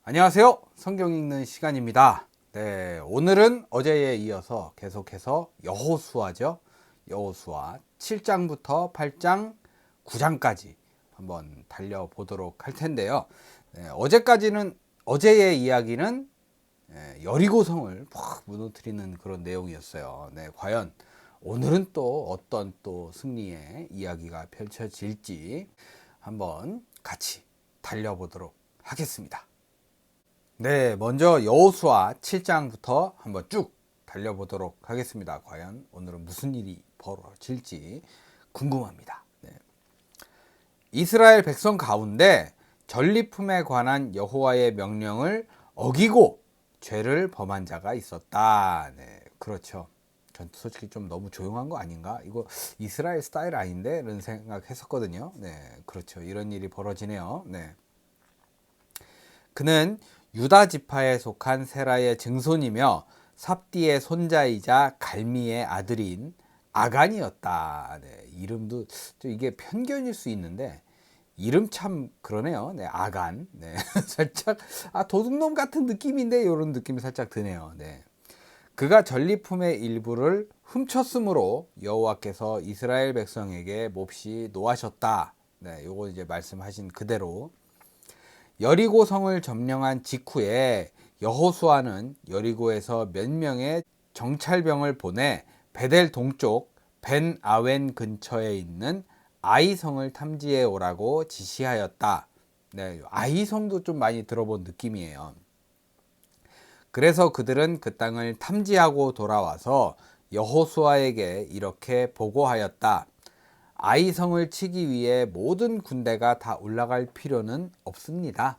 안녕하세요. 성경 읽는 시간입니다. 네, 오늘은 어제에 이어서 계속해서 여호수아죠. 여호수아 7장부터 8장 9장까지 한번 달려보도록 할 텐데요. 네, 어제의 이야기는 여리고성을 막 무너뜨리는 그런 내용이었어요. 네, 과연 오늘은 또 어떤 또 승리의 이야기가 펼쳐질지 한번 같이 달려보도록 하겠습니다. 네, 먼저 여호수아 7장부터 한번 쭉 달려보도록 하겠습니다. 과연 오늘은 무슨 일이 벌어질지 궁금합니다. 네. 이스라엘 백성 가운데 전리품에 관한 여호와의 명령을 어기고 죄를 범한 자가 있었다. 네, 그렇죠. 전 솔직히 좀 너무 조용한 거 아닌가? 이거 이스라엘 스타일 아닌데? 이런 생각했었거든요. 네, 그렇죠. 이런 일이 벌어지네요. 네. 그는 유다 지파에 속한 세라의 증손이며 삽디의 손자이자 갈미의 아들인 아간이었다. 네, 이름도 이게 편견일 수 있는데 이름 참 그러네요. 네, 아간. 네, 살짝 도둑놈 같은 느낌인데 이런 느낌이 살짝 드네요. 네. 그가 전리품의 일부를 훔쳤으므로 여호와께서 이스라엘 백성에게 몹시 노하셨다. 네, 요거 이제 말씀하신 그대로 여리고 성을 점령한 직후에 여호수아는 여리고에서 몇 명의 정찰병을 보내 베델 동쪽 벤 아웬 근처에 있는 아이성을 탐지해 오라고 지시하였다. 네, 아이성도 좀 많이 들어본 느낌이에요. 그래서 그들은 그 땅을 탐지하고 돌아와서 여호수아에게 이렇게 보고하였다. 아이성을 치기 위해 모든 군대가 다 올라갈 필요는 없습니다.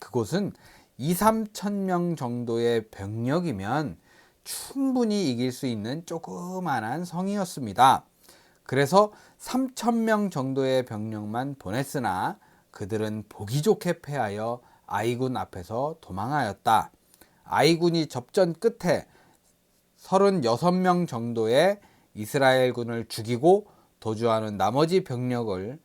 그곳은 2, 3천 명 정도의 병력이면 충분히 이길 수 있는 조그만한 성이었습니다. 그래서 3천 명 정도의 병력만 보냈으나 그들은 보기 좋게 패하여 아이군 앞에서 도망하였다. 아이군이 접전 끝에 36명 정도의 이스라엘군을 죽이고 도주하는 나머지 병력을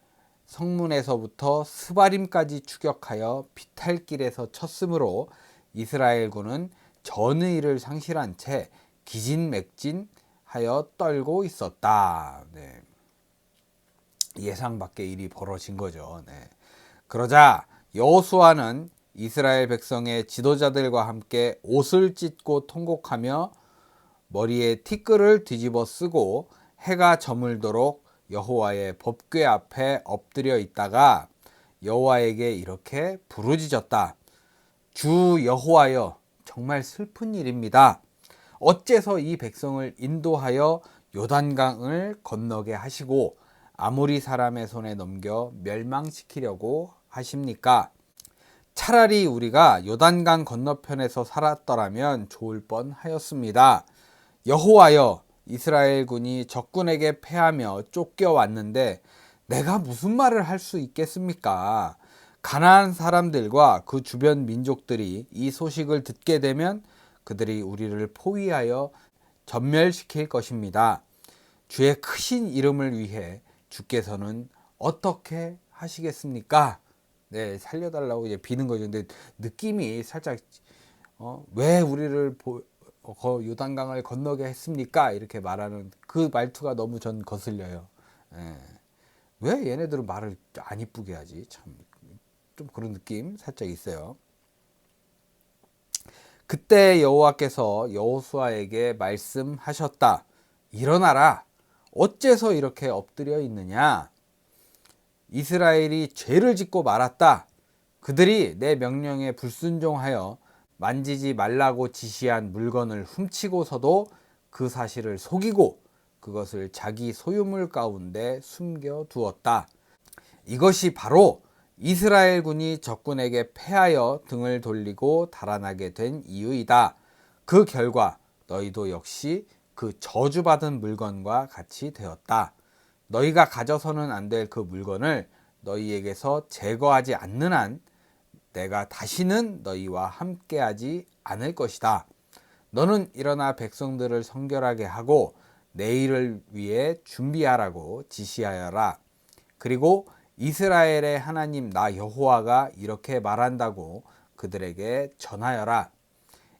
성문에서부터 스바림까지 추격하여 비탈길에서 쳤으므로 이스라엘군은 전의를 상실한 채 기진맥진하여 떨고 있었다. 네. 예상 밖의 일이 벌어진 거죠. 네. 그러자 여호수아는 이스라엘 백성의 지도자들과 함께 옷을 찢고 통곡하며 머리에 티끌을 뒤집어 쓰고 해가 저물도록 여호와의 법궤 앞에 엎드려 있다가 여호와에게 이렇게 부르짖었다. 주 여호와여, 정말 슬픈 일입니다. 어째서 이 백성을 인도하여 요단강을 건너게 하시고 아모리 사람의 손에 넘겨 멸망시키려고 하십니까? 차라리 우리가 요단강 건너편에서 살았더라면 좋을 뻔하였습니다. 여호와여, 이스라엘군이 적군에게 패하며 쫓겨왔는데 내가 무슨 말을 할 수 있겠습니까? 가나안 사람들과 그 주변 민족들이 이 소식을 듣게 되면 그들이 우리를 포위하여 전멸시킬 것입니다. 주의 크신 이름을 위해 주께서는 어떻게 하시겠습니까? 네, 살려달라고 이제 비는 거죠. 근데 느낌이 살짝 왜 우리를 요단강을 건너게 했습니까? 이렇게 말하는 그 말투가 너무 전 거슬려요. 예. 왜 얘네들은 말을 안 이쁘게 하지? 참 좀 그런 느낌 살짝 있어요. 그때 여호와께서 여호수아에게 말씀하셨다. 일어나라. 어째서 이렇게 엎드려 있느냐? 이스라엘이 죄를 짓고 말았다. 그들이 내 명령에 불순종하여 만지지 말라고 지시한 물건을 훔치고서도 그 사실을 속이고 그것을 자기 소유물 가운데 숨겨 두었다. 이것이 바로 이스라엘군이 적군에게 패하여 등을 돌리고 달아나게 된 이유이다. 그 결과 너희도 역시 그 저주받은 물건과 같이 되었다. 너희가 가져서는 안 될 그 물건을 너희에게서 제거하지 않는 한 내가 다시는 너희와 함께하지 않을 것이다. 너는 일어나 백성들을 성결하게 하고 내일을 위해 준비하라고 지시하여라. 그리고 이스라엘의 하나님 나 여호와가 이렇게 말한다고 그들에게 전하여라.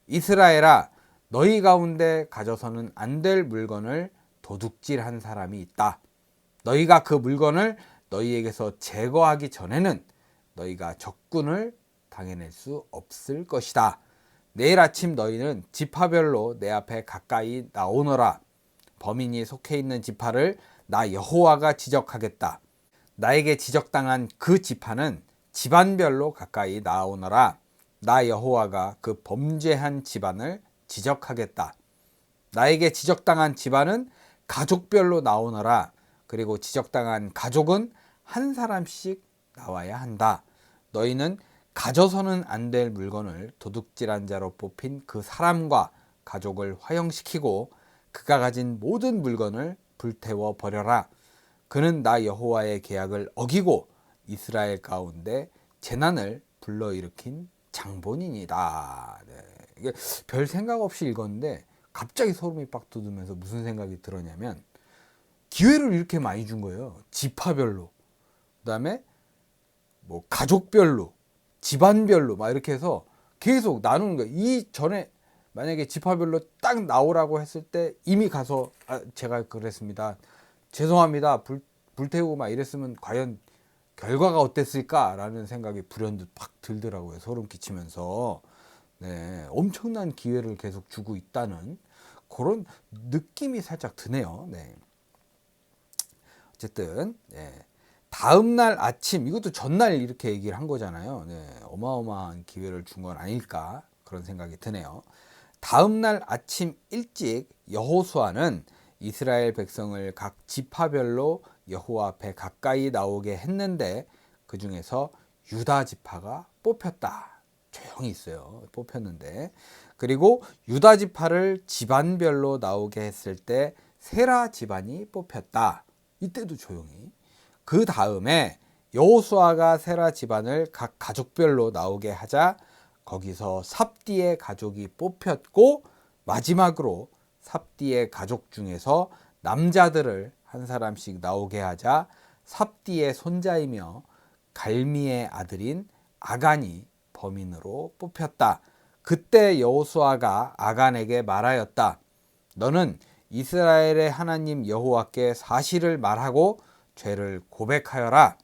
이스라엘아, 너희 가운데 가져서는 안 될 물건을 도둑질한 사람이 있다. 너희가 그 물건을 너희에게서 제거하기 전에는 너희가 적군을 당해낼 수 없을 것이다. 내일 아침 너희는 지파별로 내 앞에 가까이 나오너라. 범인이 속해 있는 지파를 나 여호와가 지적하겠다. 나에게 지적당한 그 지파는 집안별로 가까이 나오너라. 나 여호와가 그 범죄한 집안을 지적하겠다. 나에게 지적당한 집안은 가족별로 나오너라. 그리고 지적당한 가족은 한 사람씩 나와야 한다. 너희는 가져서는 안 될 물건을 도둑질한 자로 뽑힌 그 사람과 가족을 화형시키고 그가 가진 모든 물건을 불태워 버려라. 그는 나 여호와의 계약을 어기고 이스라엘 가운데 재난을 불러일으킨 장본인이다. 네. 이게 별 생각 없이 읽었는데 갑자기 소름이 빡 돋으면서 무슨 생각이 들었냐면 기회를 이렇게 많이 준 거예요. 지파별로, 그다음에 뭐 가족별로, 집안별로 막 이렇게 해서 계속 나누는 거예요. 이 전에 만약에 지파별로 딱 나오라고 했을 때 이미 가서 제가 그랬습니다. 죄송합니다. 불태우고 막 이랬으면 과연 결과가 어땠을까라는 생각이 불현듯 팍 들더라고요. 소름 끼치면서. 네, 엄청난 기회를 계속 주고 있다는 그런 느낌이 살짝 드네요. 네. 어쨌든 다음 날 아침, 이것도 전날 이렇게 얘기를 한 거잖아요. 네, 어마어마한 기회를 준 건 아닐까 그런 생각이 드네요. 다음 날 아침 일찍 여호수아는 이스라엘 백성을 각 지파별로 여호와 앞에 가까이 나오게 했는데 그 중에서 유다 지파가 뽑혔다. 조용히 있어요. 뽑혔는데. 그리고 유다 지파를 집안별로 나오게 했을 때 세라 집안이 뽑혔다. 이때도 조용히. 그 다음에 여호수아가 세라 집안을 각 가족별로 나오게 하자 거기서 삽디의 가족이 뽑혔고 마지막으로 삽디의 가족 중에서 남자들을 한 사람씩 나오게 하자 삽디의 손자이며 갈미의 아들인 아간이 범인으로 뽑혔다. 그때 여호수아가 아간에게 말하였다. 너는 이스라엘의 하나님 여호와께 사실을 말하고 죄를 고백하여라.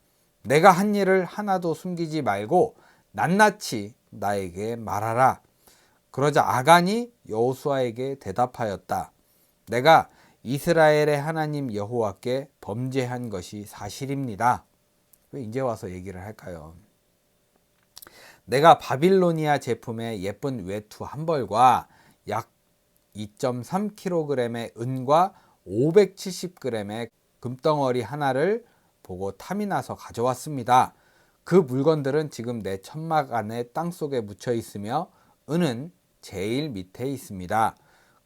내가 한 일을 하나도 숨기지 말고 낱낱이 나에게 말하라. 그러자 아간이 여호수아에게 대답하였다. 내가 이스라엘의 하나님 여호와께 범죄한 것이 사실입니다. 왜 이제 와서 얘기를 할까요? 내가 바빌로니아 제품의 예쁜 외투 한 벌과 약 2.3kg의 은과 570g의 금덩어리 하나를 보고 탐이 나서 가져왔습니다. 그 물건들은 지금 내 천막 안에 땅속에 묻혀 있으며 은은 제일 밑에 있습니다.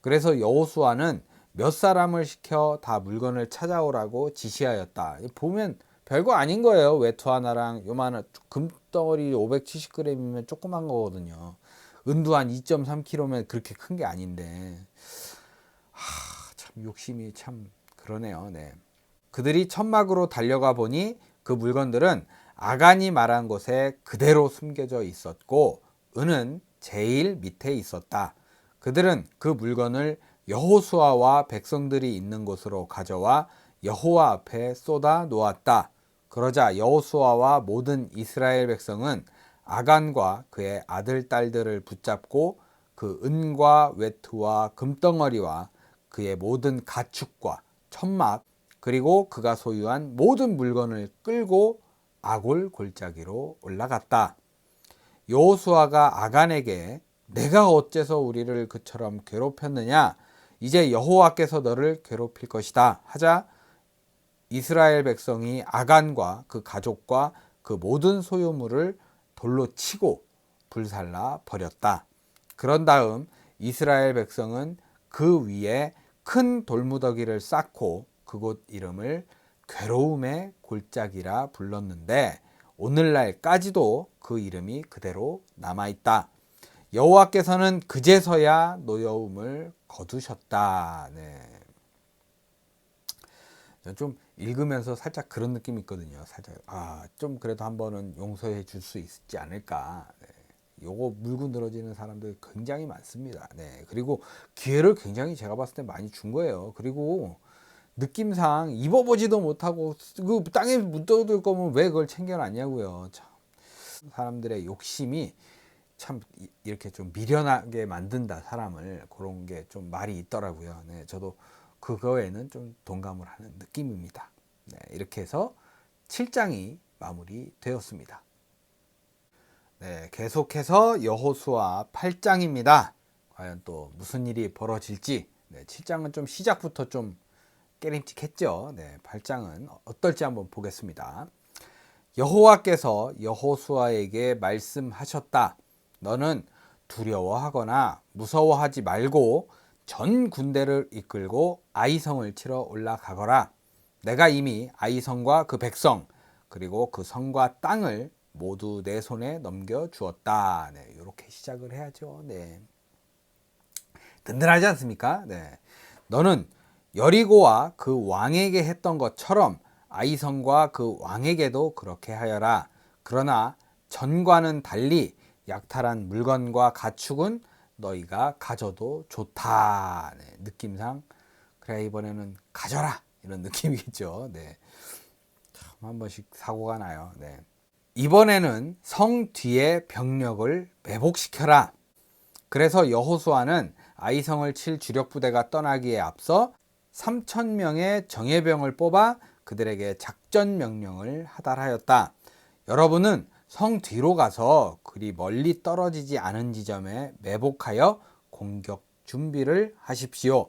그래서 여호수아는 몇 사람을 시켜 다 물건을 찾아오라고 지시하였다. 보면 별거 아닌 거예요. 외투 하나랑 요만한 금덩어리 570g이면 조그만 거거든요. 은도 한 2.3kg면 그렇게 큰 게 아닌데 참 욕심이 참 그러네요. 네. 그들이 천막으로 달려가 보니 그 물건들은 아간이 말한 곳에 그대로 숨겨져 있었고 은은 제일 밑에 있었다. 그들은 그 물건을 여호수아와 백성들이 있는 곳으로 가져와 여호와 앞에 쏟아 놓았다. 그러자 여호수아와 모든 이스라엘 백성은 아간과 그의 아들 딸들을 붙잡고 그 은과 외투와 금덩어리와 그의 모든 가축과 천막 그리고 그가 소유한 모든 물건을 끌고 아골 골짜기로 올라갔다. 여호수아가 아간에게 내가 어째서 우리를 그처럼 괴롭혔느냐? 이제 여호와께서 너를 괴롭힐 것이다 하자 이스라엘 백성이 아간과 그 가족과 그 모든 소유물을 돌로 치고 불살라 버렸다. 그런 다음 이스라엘 백성은 그 위에 큰 돌무더기를 쌓고 그곳 이름을 괴로움의 골짜기라 불렀는데 오늘날까지도 그 이름이 그대로 남아있다. 여호와께서는 그제서야 노여움을 거두셨다. 네. 좀 읽으면서 살짝 그런 느낌이 있거든요. 살짝 좀 그래도 한 번은 용서해 줄 수 있지 않을까. 네. 요거 물고 늘어지는 사람들 굉장히 많습니다. 네. 그리고 기회를 굉장히 제가 봤을 때 많이 준 거예요. 그리고 느낌상 입어보지도 못하고 그 땅에 묻어둘 거면 왜 그걸 챙겨놨냐고요. 참 사람들의 욕심이 참 이렇게 좀 미련하게 만든다 사람을, 그런 게 좀 말이 있더라고요. 네, 저도 그거에는 좀 동감을 하는 느낌입니다. 네, 이렇게 해서 7장이 마무리되었습니다. 네, 계속해서 여호수아 8장입니다. 과연 또 무슨 일이 벌어질지. 네, 7장은 좀 시작부터 좀 깨림칙했죠. 네, 8장은 어떨지 한번 보겠습니다. 여호와께서 여호수아에게 말씀하셨다. 너는 두려워하거나 무서워하지 말고 전 군대를 이끌고 아이성을 치러 올라가거라. 내가 이미 아이성과 그 백성 그리고 그 성과 땅을 모두 내 손에 넘겨 주었다. 네, 이렇게 시작을 해야죠. 네. 든든하지 않습니까? 네. 너는 여리고와 그 왕에게 했던 것처럼 아이성과 그 왕에게도 그렇게 하여라. 그러나 전과는 달리 약탈한 물건과 가축은 너희가 가져도 좋다. 네, 느낌상 그래 이번에는 가져라 이런 느낌이겠죠. 네. 참 한 번씩 사고가 나요. 네. 이번에는 성 뒤에 병력을 매복시켜라. 그래서 여호수아는 아이성을 칠 주력 부대가 떠나기에 앞서 3,000명의 정예병을 뽑아 그들에게 작전 명령을 하달하였다. 여러분은 성 뒤로 가서 그리 멀리 떨어지지 않은 지점에 매복하여 공격 준비를 하십시오.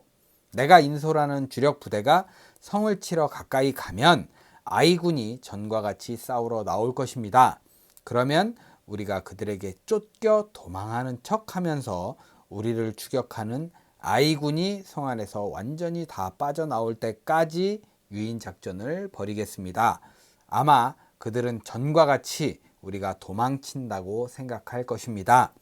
내가 인솔하는 주력 부대가 성을 치러 가까이 가면 아이군이 전과 같이 싸우러 나올 것입니다. 그러면 우리가 그들에게 쫓겨 도망하는 척하면서 우리를 추격하는 아이군이 성 안에서 완전히 다 빠져나올 때까지 유인 작전을 벌이겠습니다. 아마 그들은 전과 같이 우리가 도망친다고 생각할 것입니다.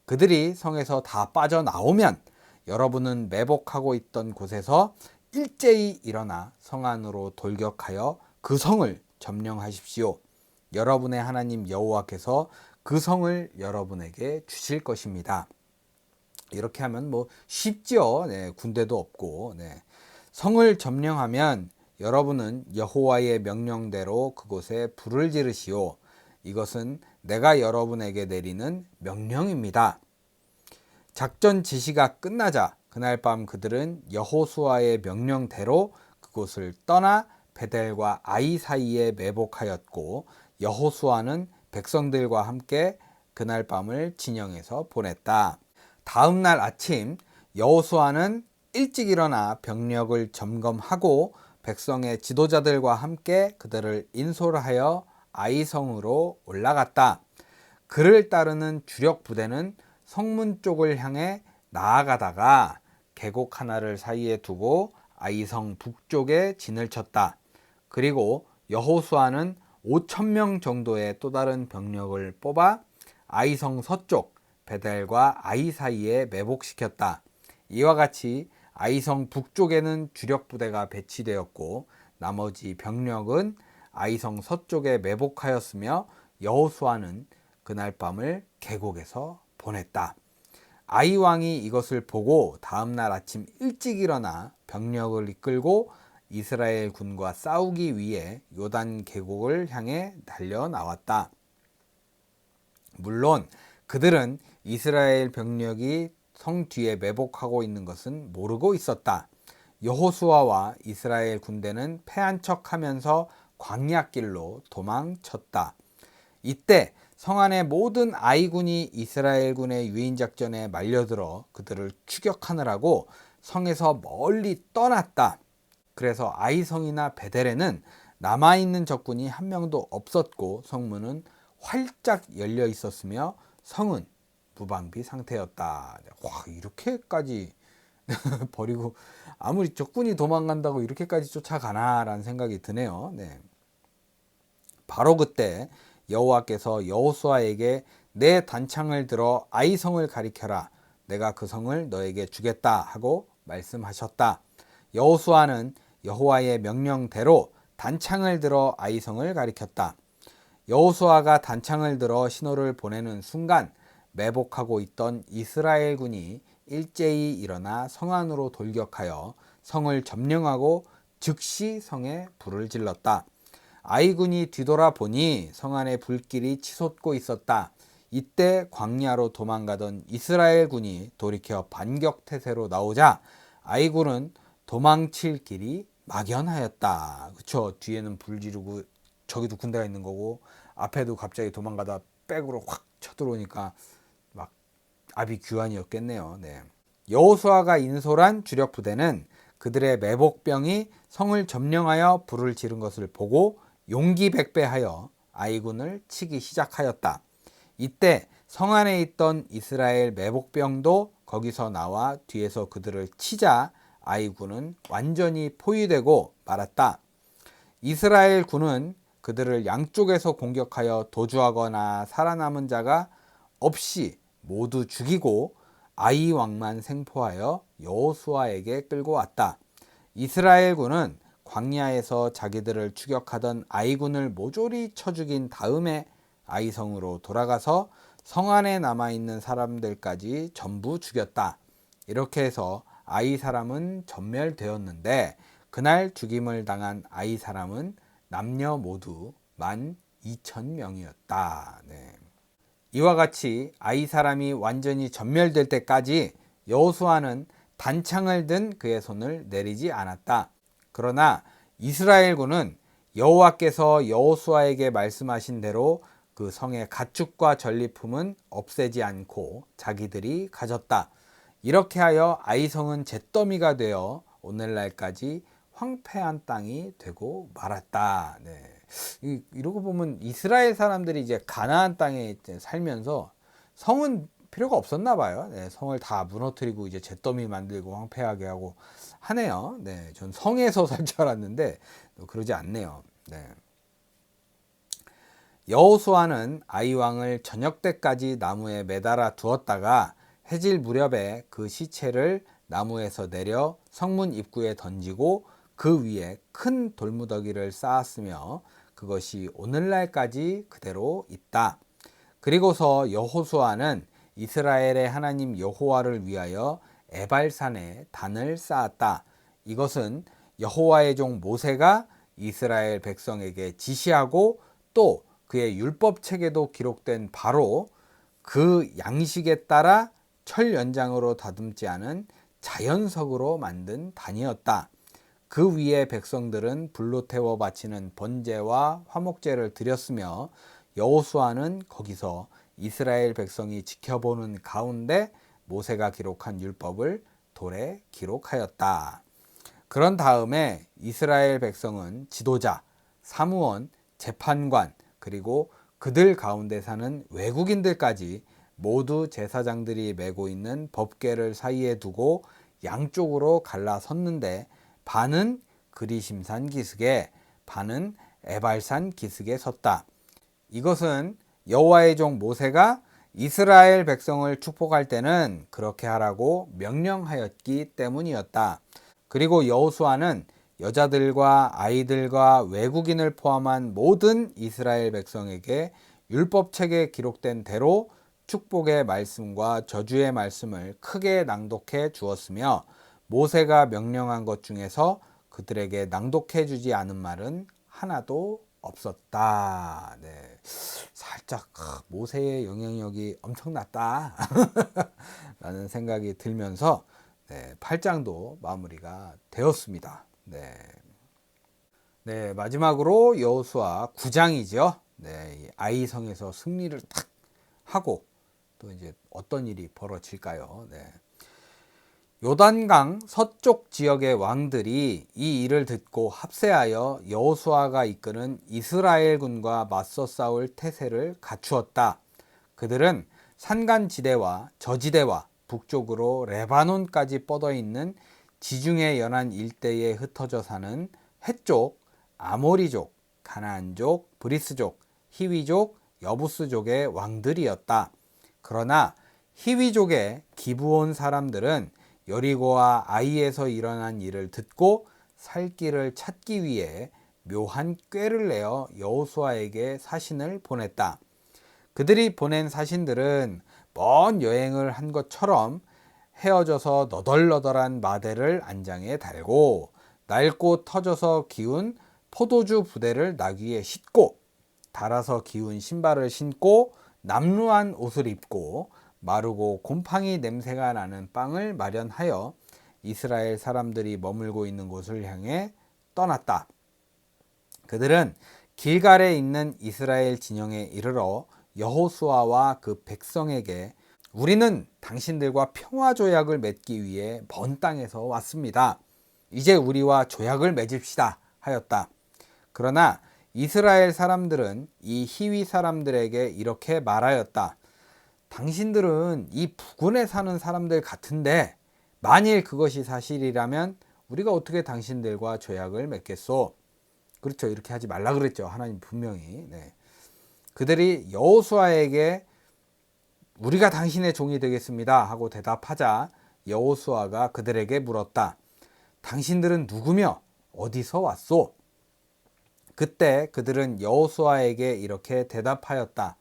그들이 성에서 다 빠져나오면 여러분은 매복하고 있던 곳에서 일제히 일어나 성 안으로 돌격하여 그 성을 점령하십시오. 여러분의 하나님 여호와께서 그 성을 여러분에게 주실 것입니다. 이렇게 하면 뭐 쉽죠. 네, 군대도 없고. 네. 성을 점령하면 여러분은 여호와의 명령대로 그곳에 불을 지르시오. 이것은 내가 여러분에게 내리는 명령입니다. 작전 지시가 끝나자 그날 밤 그들은 여호수아의 명령대로 그곳을 떠나 베델과 아이 사이에 매복하였고 여호수아는 백성들과 함께 그날 밤을 진영에서 보냈다. 다음 날 아침 여호수아는 일찍 일어나 병력을 점검하고 백성의 지도자들과 함께 그들을 인솔하여 아이성으로 올라갔다. 그를 따르는 주력 부대는 성문 쪽을 향해 나아가다가 계곡 하나를 사이에 두고 아이성 북쪽에 진을 쳤다. 그리고 여호수아는 5,000명 정도의 또 다른 병력을 뽑아 아이성 서쪽 베델과 아이 사이에 매복시켰다. 이와 같이 아이성 북쪽에는 주력 부대가 배치되었고 나머지 병력은 아이성 서쪽에 매복하였으며 여호수아는 그날 밤을 계곡에서 보냈다. 아이 왕이 이것을 보고 다음날 아침 일찍 일어나 병력을 이끌고 이스라엘 군과 싸우기 위해 요단 계곡을 향해 달려 나왔다. 물론 그들은 이스라엘 병력이 성 뒤에 매복하고 있는 것은 모르고 있었다. 여호수아와 이스라엘 군대는 패한 척하면서 광야길로 도망쳤다. 이때 성 안의 모든 아이군이 이스라엘군의 유인작전에 말려들어 그들을 추격하느라고 성에서 멀리 떠났다. 그래서 아이성이나 베델에는 남아있는 적군이 한 명도 없었고 성문은 활짝 열려 있었으며 성은 무방비 상태였다. 와, 이렇게까지 버리고 아무리 적군이 도망간다고 이렇게까지 쫓아가나라는 생각이 드네요. 네. 바로 그때 여호와께서 여호수아에게 내 단창을 들어 아이성을 가리켜라. 내가 그 성을 너에게 주겠다 하고 말씀하셨다. 여호수아는 여호와의 명령대로 단창을 들어 아이성을 가리켰다. 여호수아가 단창을 들어 신호를 보내는 순간 매복하고 있던 이스라엘군이 일제히 일어나 성 안으로 돌격하여 성을 점령하고 즉시 성에 불을 질렀다. 아이군이 뒤돌아 보니 성 안에 불길이 치솟고 있었다. 이때 광야로 도망가던 이스라엘군이 돌이켜 반격태세로 나오자 아이군은 도망칠 길이 막연하였다. 그쵸? 뒤에는 불 지르고 저기도 군대가 있는 거고 앞에도 갑자기 도망가다 백으로 확 쳐들어오니까 막 아비규환이었겠네요. 네. 여호수아가 인솔한 주력 부대는 그들의 매복병이 성을 점령하여 불을 지른 것을 보고 용기백배하여 아이군을 치기 시작하였다. 이때 성 안에 있던 이스라엘 매복병도 거기서 나와 뒤에서 그들을 치자 아이군은 완전히 포위되고 말았다. 이스라엘 군은 그들을 양쪽에서 공격하여 도주하거나 살아남은 자가 없이 모두 죽이고 아이 왕만 생포하여 여호수아에게 끌고 왔다. 이스라엘군은 광야에서 자기들을 추격하던 아이군을 모조리 쳐 죽인 다음에 아이성으로 돌아가서 성 안에 남아있는 사람들까지 전부 죽였다. 이렇게 해서 아이 사람은 전멸되었는데 그날 죽임을 당한 아이 사람은 남녀 모두 12,000명이었다. 네. 이와 같이 아이 사람이 완전히 전멸될 때까지 여호수아는 단창을 든 그의 손을 내리지 않았다. 그러나 이스라엘군은 여호와께서 여호수아에게 말씀하신 대로 그 성의 가축과 전리품은 없애지 않고 자기들이 가졌다. 이렇게 하여 아이성은 잿더미가 되어 오늘날까지 황폐한 땅이 되고 말았다. 네. 이러고 보면 이스라엘 사람들이 이제 가나안 땅에 살면서 성은 필요가 없었나 봐요. 네, 성을 다 무너뜨리고 이제 잿더미 만들고 황폐하게 하고 하네요. 네, 전 성에서 살 줄 알았는데 그러지 않네요. 네. 여호수아는 아이 왕을 저녁 때까지 나무에 매달아 두었다가 해질 무렵에 그 시체를 나무에서 내려 성문 입구에 던지고 그 위에 큰 돌무더기를 쌓았으며 그것이 오늘날까지 그대로 있다. 그리고서 여호수아는 이스라엘의 하나님 여호와를 위하여 에발산에 단을 쌓았다. 이것은 여호와의 종 모세가 이스라엘 백성에게 지시하고 또 그의 율법책에도 기록된 바로 그 양식에 따라 철 연장으로 다듬지 않은 자연석으로 만든 단이었다. 그 위에 백성들은 불로 태워 바치는 번제와 화목제를 드렸으며 여호수아는 거기서 이스라엘 백성이 지켜보는 가운데 모세가 기록한 율법을 돌에 기록하였다. 그런 다음에 이스라엘 백성은 지도자, 사무원, 재판관 그리고 그들 가운데 사는 외국인들까지 모두 제사장들이 메고 있는 법궤를 사이에 두고 양쪽으로 갈라섰는데 반은 그리심산 기슭에 반은 에발산 기슭에 섰다. 이것은 여호와의 종 모세가 이스라엘 백성을 축복할 때는 그렇게 하라고 명령하였기 때문이었다. 그리고 여호수아는 여자들과 아이들과 외국인을 포함한 모든 이스라엘 백성에게 율법책에 기록된 대로 축복의 말씀과 저주의 말씀을 크게 낭독해 주었으며 모세가 명령한 것 중에서 그들에게 낭독해 주지 않은 말은 하나도 없었다. 네. 살짝 모세의 영향력이 엄청났다 라는 생각이 들면서 8장도 마무리가 되었습니다. 네, 마지막으로 여호수아 9장이죠. 네, 아이성에서 승리를 딱 하고 또 이제 어떤 일이 벌어질까요? 네. 요단강 서쪽 지역의 왕들이 이 일을 듣고 합세하여 여호수아가 이끄는 이스라엘군과 맞서 싸울 태세를 갖추었다. 그들은 산간지대와 저지대와 북쪽으로 레바논까지 뻗어 있는 지중해 연안 일대에 흩어져 사는 헷족, 아모리족, 가나안족, 브리스족, 히위족, 여부스족의 왕들이었다. 그러나 히위족의 기브온 사람들은 여리고와 아이에서 일어난 일을 듣고 살 길을 찾기 위해 묘한 꾀를 내어 여호수아에게 사신을 보냈다. 그들이 보낸 사신들은 먼 여행을 한 것처럼 헤어져서 너덜너덜한 마대를 안장에 달고 낡고 터져서 기운 포도주 부대를 나귀에 싣고 닳아서 기운 신발을 신고 남루한 옷을 입고 마르고 곰팡이 냄새가 나는 빵을 마련하여 이스라엘 사람들이 머물고 있는 곳을 향해 떠났다. 그들은 길갈에 있는 이스라엘 진영에 이르러 여호수아와 그 백성에게 우리는 당신들과 평화 조약을 맺기 위해 먼 땅에서 왔습니다. 이제 우리와 조약을 맺읍시다 하였다. 그러나 이스라엘 사람들은 이 히위 사람들에게 이렇게 말하였다. 당신들은 이 부근에 사는 사람들 같은데 만일 그것이 사실이라면 우리가 어떻게 당신들과 조약을 맺겠소? 그렇죠. 이렇게 하지 말라 그랬죠. 하나님 분명히. 네. 그들이 여호수아에게 우리가 당신의 종이 되겠습니다 하고 대답하자 여호수아가 그들에게 물었다. 당신들은 누구며 어디서 왔소? 그때 그들은 여호수아에게 이렇게 대답하였다.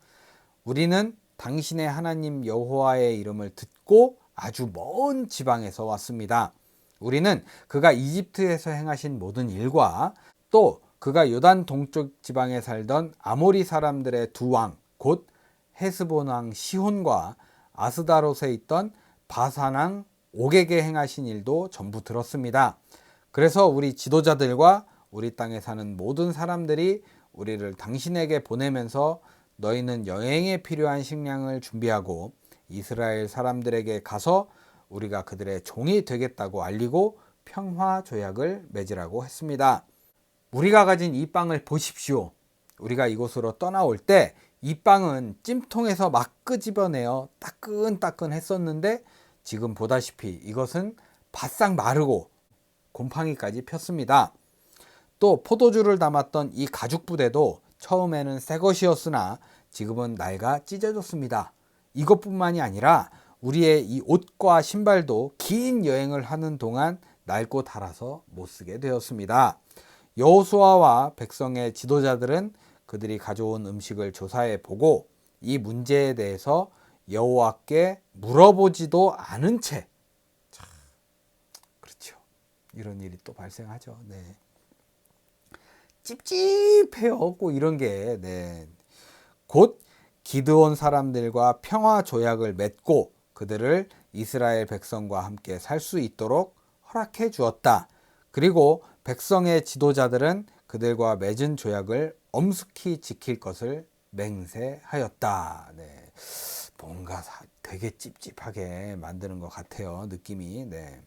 우리는 당신의 하나님 여호와의 이름을 듣고 아주 먼 지방에서 왔습니다. 우리는 그가 이집트에서 행하신 모든 일과 또 그가 요단 동쪽 지방에 살던 아모리 사람들의 두 왕, 곧 헤스본 왕 시혼과 아스다롯에 있던 바산 왕 옥에게 행하신 일도 전부 들었습니다. 그래서 우리 지도자들과 우리 땅에 사는 모든 사람들이 우리를 당신에게 보내면서 너희는 여행에 필요한 식량을 준비하고 이스라엘 사람들에게 가서 우리가 그들의 종이 되겠다고 알리고 평화 조약을 맺으라고 했습니다. 우리가 가진 이 빵을 보십시오. 우리가 이곳으로 떠나올 때 이 빵은 찜통에서 막 끄집어내어 따끈따끈 했었는데 지금 보다시피 이것은 바싹 마르고 곰팡이까지 폈습니다. 또 포도주를 담았던 이 가죽 부대도 처음에는 새 것이었으나 지금은 낡아 찢어졌습니다. 이것뿐만이 아니라 우리의 이 옷과 신발도 긴 여행을 하는 동안 낡고 닳아서 못 쓰게 되었습니다. 여호수아와 백성의 지도자들은 그들이 가져온 음식을 조사해 보고 이 문제에 대해서 여호와께 물어보지도 않은 채, 그렇죠. 이런 일이 또 발생하죠. 네. 찝찝해요. 꼭 이런 게. 네. 곧 기드온 사람들과 평화 조약을 맺고 그들을 이스라엘 백성과 함께 살 수 있도록 허락해 주었다. 그리고 백성의 지도자들은 그들과 맺은 조약을 엄숙히 지킬 것을 맹세하였다. 네. 뭔가 되게 찝찝하게 만드는 것 같아요. 느낌이. 네.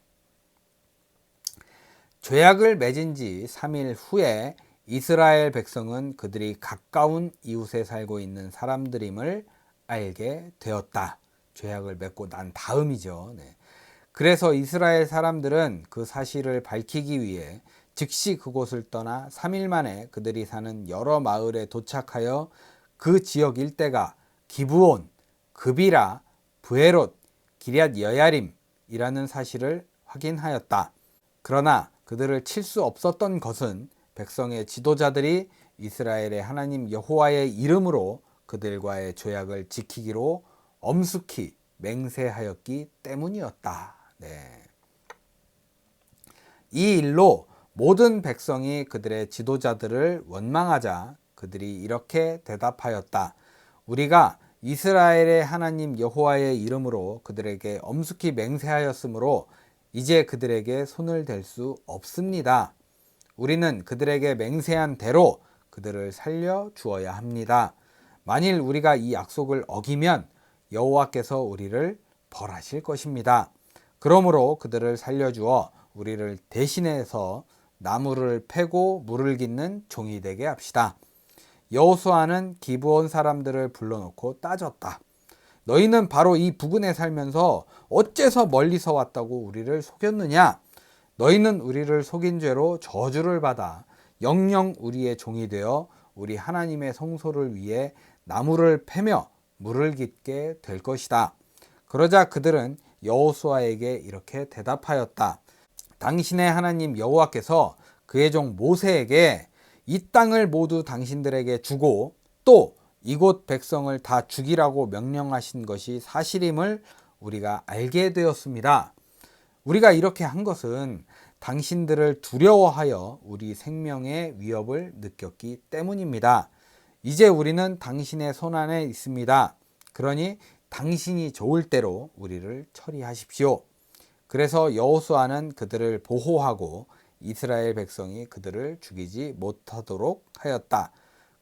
조약을 맺은 지 3일 후에 이스라엘 백성은 그들이 가까운 이웃에 살고 있는 사람들임을 알게 되었다. 조약을 맺고 난 다음이죠. 네. 그래서 이스라엘 사람들은 그 사실을 밝히기 위해 즉시 그곳을 떠나 3일 만에 그들이 사는 여러 마을에 도착하여 그 지역 일대가 기브온, 그비라, 브에롯, 기럇 여야림이라는 사실을 확인하였다. 그러나 그들을 칠 수 없었던 것은 백성의 지도자들이 이스라엘의 하나님 여호와의 이름으로 그들과의 조약을 지키기로 엄숙히 맹세하였기 때문이었다. 네. 이 일로 모든 백성이 그들의 지도자들을 원망하자 그들이 이렇게 대답하였다. 우리가 이스라엘의 하나님 여호와의 이름으로 그들에게 엄숙히 맹세하였으므로 이제 그들에게 손을 댈 수 없습니다. 우리는 그들에게 맹세한 대로 그들을 살려 주어야 합니다. 만일 우리가 이 약속을 어기면 여호와께서 우리를 벌하실 것입니다. 그러므로 그들을 살려주어 우리를 대신해서 나무를 패고 물을 깃는 종이 되게 합시다. 여호수아는 기브온 사람들을 불러놓고 따졌다. 너희는 바로 이 부근에 살면서 어째서 멀리서 왔다고 우리를 속였느냐? 너희는 우리를 속인 죄로 저주를 받아 영영 우리의 종이 되어 우리 하나님의 성소를 위해 나무를 패며 물을 깃게 될 것이다. 그러자 그들은 여호수아에게 이렇게 대답하였다. 당신의 하나님 여호와께서 그의 종 모세에게 이 땅을 모두 당신들에게 주고 또 이곳 백성을 다 죽이라고 명령하신 것이 사실임을 우리가 알게 되었습니다. 우리가 이렇게 한 것은 당신들을 두려워하여 우리 생명의 위협을 느꼈기 때문입니다. 이제 우리는 당신의 손안에 있습니다. 그러니 당신이 좋을 대로 우리를 처리하십시오. 그래서 여호수아는 그들을 보호하고 이스라엘 백성이 그들을 죽이지 못하도록 하였다.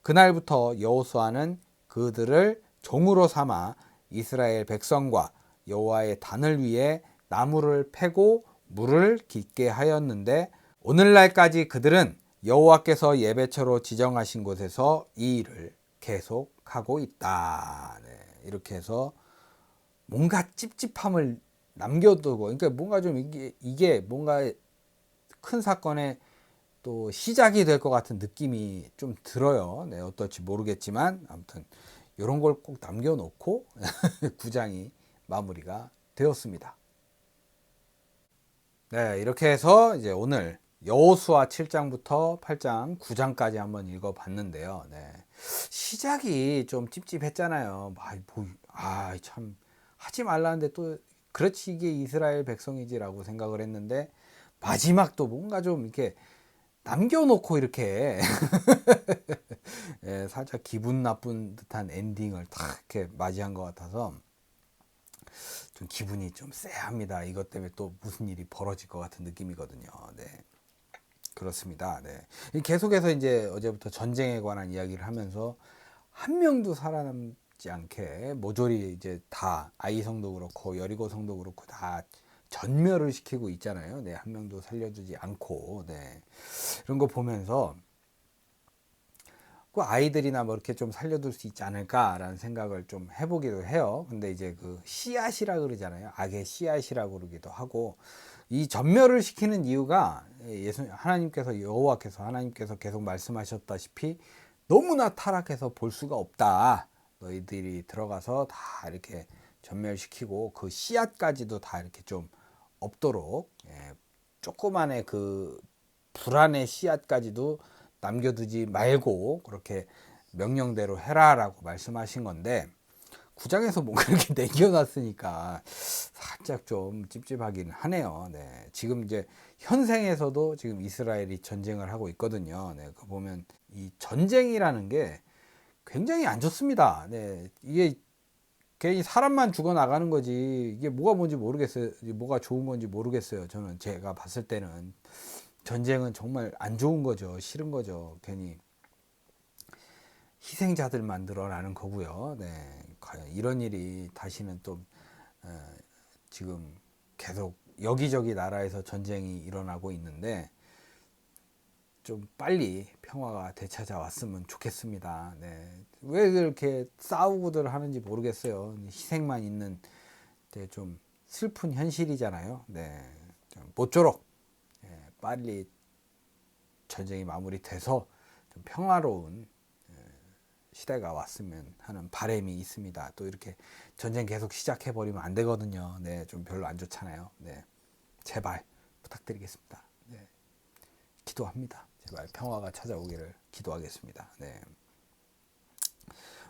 그날부터 여호수아는 그들을 종으로 삼아 이스라엘 백성과 여호와의 단을 위해 나무를 패고 물을 깊게 하였는데 오늘날까지 그들은 여호와께서 예배처로 지정하신 곳에서 이 일을 계속하고 있다. 네, 이렇게 해서 뭔가 찝찝함을 남겨두고, 그러니까 뭔가 좀 이게 뭔가 큰 사건의 또 시작이 될 것 같은 느낌이 좀 들어요. 네, 어떨지 모르겠지만 아무튼 이런 걸 꼭 남겨놓고 9장이 마무리가 되었습니다. 네, 이렇게 해서 이제 오늘 여호수아 7장부터 8장 9장까지 한번 읽어봤는데요. 네, 시작이 좀 찝찝했잖아요. 참 하지 말라는데 또 그렇지 이게 이스라엘 백성이지라고 생각을 했는데 마지막도 뭔가 좀 이렇게 남겨놓고 이렇게 예, 살짝 기분 나쁜 듯한 엔딩을 딱 이렇게 맞이한 것 같아서 좀 기분이 좀 쎄합니다. 이것 때문에 또 무슨 일이 벌어질 것 같은 느낌이거든요. 네, 그렇습니다. 네, 계속해서 이제 어제부터 전쟁에 관한 이야기를 하면서 한 명도 살아남지 않게 모조리 이제 다 아이 성도 그렇고 여리고 성도 그렇고 다 전멸을 시키고 있잖아요. 네, 한 명도 살려주지 않고. 네, 이런 거 보면서 그 아이들이나 뭐 이렇게 좀 살려둘 수 있지 않을까라는 생각을 좀 해보기도 해요. 근데 이제 그 씨앗이라 그러잖아요. 악의 씨앗이라고 그러기도 하고, 이 전멸을 시키는 이유가 하나님께서 계속 말씀하셨다시피 너무나 타락해서 볼 수가 없다. 너희들이 들어가서 다 이렇게 전멸시키고 그 씨앗까지도 다 이렇게 좀 없도록, 조그만의 그 불안의 씨앗까지도 남겨두지 말고 그렇게 명령대로 해라라고 말씀하신 건데 9장에서 뭔가 이렇게 남겨놨으니까 살짝 좀 찝찝하긴 하네요. 네, 지금 이제 현생에서도 지금 이스라엘이 전쟁을 하고 있거든요. 네, 그 보면 이 전쟁이라는 게 굉장히 안 좋습니다. 네, 이게 괜히 사람만 죽어 나가는 거지 이게 뭐가 뭔지 모르겠어요. 뭐가 좋은 건지 모르겠어요. 저는 제가 봤을 때는 전쟁은 정말 안 좋은 거죠. 싫은 거죠. 괜히 희생자들만 늘어나는 거고요. 네, 과연 이런 일이 다시는 또 지금 계속 여기저기 나라에서 전쟁이 일어나고 있는데 좀 빨리 평화가 되찾아왔으면 좋겠습니다. 네, 왜 그렇게 싸우고들 하는지 모르겠어요. 희생만 있는 좀 슬픈 현실이잖아요. 네, 모쪼록 빨리 전쟁이 마무리돼서 좀 평화로운 시대가 왔으면 하는 바람이 있습니다. 또 이렇게 전쟁 계속 시작해버리면 안 되거든요. 네, 좀 별로 안 좋잖아요. 네, 제발 부탁드리겠습니다. 네, 기도합니다. 제발 평화가 찾아오기를 기도하겠습니다. 네.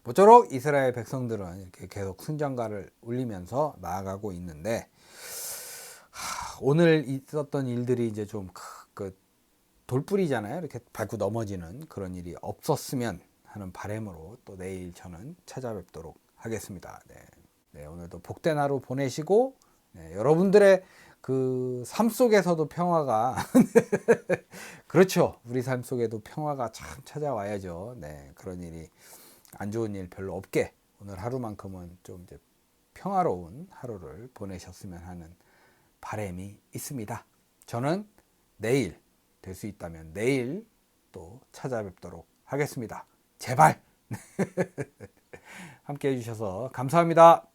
모쪼록 이스라엘 백성들은 이렇게 계속 순장가를 울리면서 나아가고 있는데 오늘 있었던 일들이 이제 좀 돌뿌리잖아요. 이렇게 밟고 넘어지는 그런 일이 없었으면 하는 바람으로 또 내일 저는 찾아뵙도록 하겠습니다. 네. 네, 오늘도 복된 하루 보내시고 여러분들의 그 삶 속에서도 평화가 그렇죠. 우리 삶 속에도 평화가 참 찾아와야죠. 네, 그런 일이 안 좋은 일 별로 없게 오늘 하루만큼은 좀 이제 평화로운 하루를 보내셨으면 하는 바람이 있습니다. 저는 내일 될 수 있다면 내일 또 찾아뵙도록 하겠습니다. 제발 함께 해주셔서 감사합니다.